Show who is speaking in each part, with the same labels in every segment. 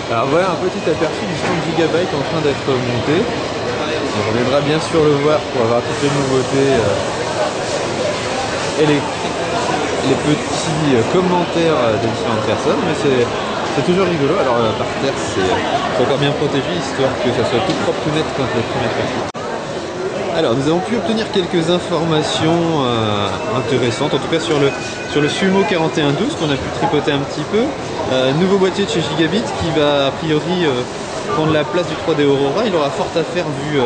Speaker 1: Alors voilà un petit aperçu du stand Gigabyte en train d'être monté. On reviendra bien sûr le voir pour avoir toutes les nouveautés et les petits commentaires des différentes personnes, mais c'est toujours rigolo. Alors par terre c'est encore bien protégé histoire que ça soit tout propre, tout net quand les premières personnes. Alors nous avons pu obtenir quelques informations intéressantes, en tout cas sur le Sumo 4112 qu'on a pu tripoter un petit peu. Nouveau boîtier de chez Gigabit qui va a priori prendre la place du 3D Aurora. Il aura fort à faire vu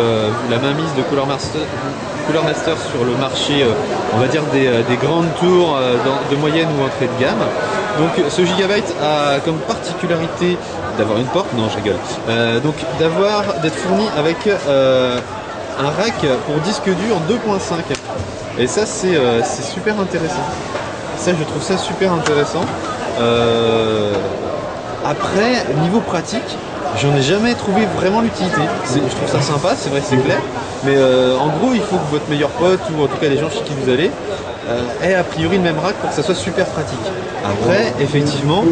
Speaker 1: la mainmise de Cooler Master sur le marché, on va dire des grandes tours de moyenne ou entrée de gamme. Donc ce Gigabyte a comme particularité d'avoir une porte, non je rigole, donc d'être fourni avec un rack pour disque dur en 2.5 et ça c'est super intéressant. Ça je trouve ça super intéressant. Après niveau pratique, j'en ai jamais trouvé vraiment l'utilité. Je trouve ça sympa, c'est vrai que c'est clair, mais en gros il faut que votre meilleur pote ou en tout cas les gens chez qui vous allez ait a priori le même rack pour que ça soit super pratique. Après effectivement,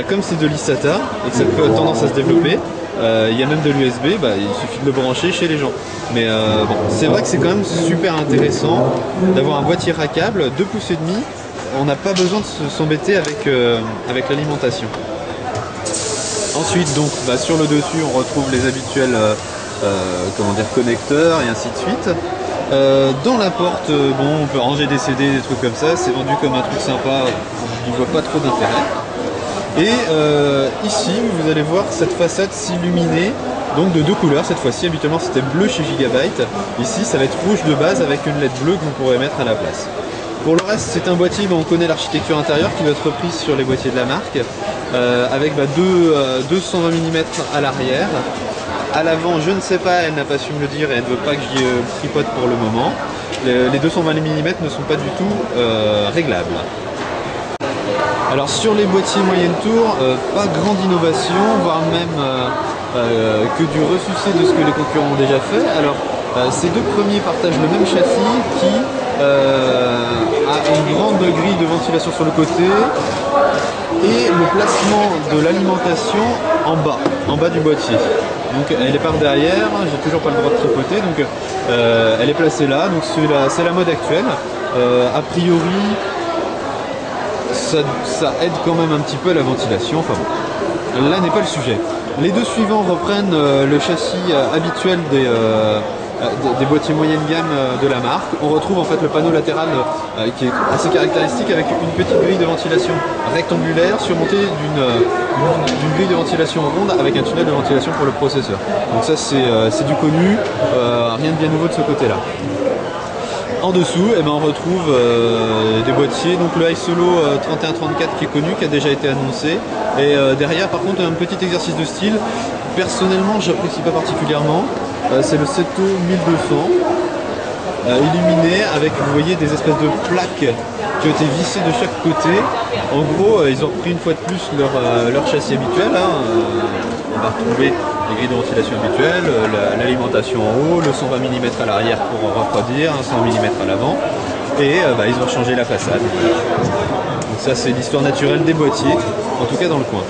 Speaker 1: comme c'est de l'eSATA et que ça peut avoir tendance à se développer, il y a même de l'USB, il suffit de le brancher chez les gens. Mais bon, c'est vrai que c'est quand même super intéressant d'avoir un boîtier rackable 2,5 pouces. On n'a pas besoin de s'embêter avec l'alimentation. Ensuite, donc, sur le dessus, on retrouve les habituels connecteurs et ainsi de suite. Dans la porte, on peut ranger des CD, des trucs comme ça. C'est vendu comme un truc sympa, je n'y vois pas trop d'intérêt. Et ici, vous allez voir cette façade s'illuminer, donc de deux couleurs cette fois-ci. Habituellement, c'était bleu chez Gigabyte. Ici, ça va être rouge de base avec une LED bleue que vous pourrez mettre à la place. Pour le reste, c'est un boîtier, on connaît l'architecture intérieure qui va être reprise sur les boîtiers de la marque, avec deux 120 mm à l'arrière. À l'avant, je ne sais pas, elle n'a pas su me le dire et elle ne veut pas que j'y tripote pour le moment. Les 220 mm ne sont pas du tout réglables. Alors sur les boîtiers moyenne tour, pas grande innovation, voire même que du ressucé de ce que les concurrents ont déjà fait. Alors ces deux premiers partagent le même châssis qui a une grande grille de ventilation sur le côté et le placement de l'alimentation en bas du boîtier. Donc elle est par derrière, j'ai toujours pas le droit de tripoter, donc elle est placée là, donc c'est la mode actuelle. A priori, ça aide quand même un petit peu à la ventilation, enfin bon, là n'est pas le sujet. Les deux suivants reprennent le châssis habituel des boîtiers moyenne gamme de la marque. On retrouve en fait le panneau latéral qui est assez caractéristique avec une petite grille de ventilation rectangulaire surmontée d'une grille de ventilation ronde avec un tunnel de ventilation pour le processeur. Donc ça c'est du connu, rien de bien nouveau de ce côté-là. En dessous, on retrouve des boîtiers, donc le iSolo 3134 qui est connu, qui a déjà été annoncé. Et derrière, par contre, un petit exercice de style. Personnellement, j'apprécie pas particulièrement. C'est le Seto 1200, illuminé avec, vous voyez, des espèces de plaques qui ont été vissées de chaque côté. En gros, ils ont repris une fois de plus leur châssis habituel. On va retrouver les grilles de ventilation habituelles, l'alimentation en haut, le 120 mm à l'arrière pour refroidir, un 100 mm à l'avant, et ils ont changé la façade. Donc ça c'est l'histoire naturelle des boîtiers, en tout cas dans le coin.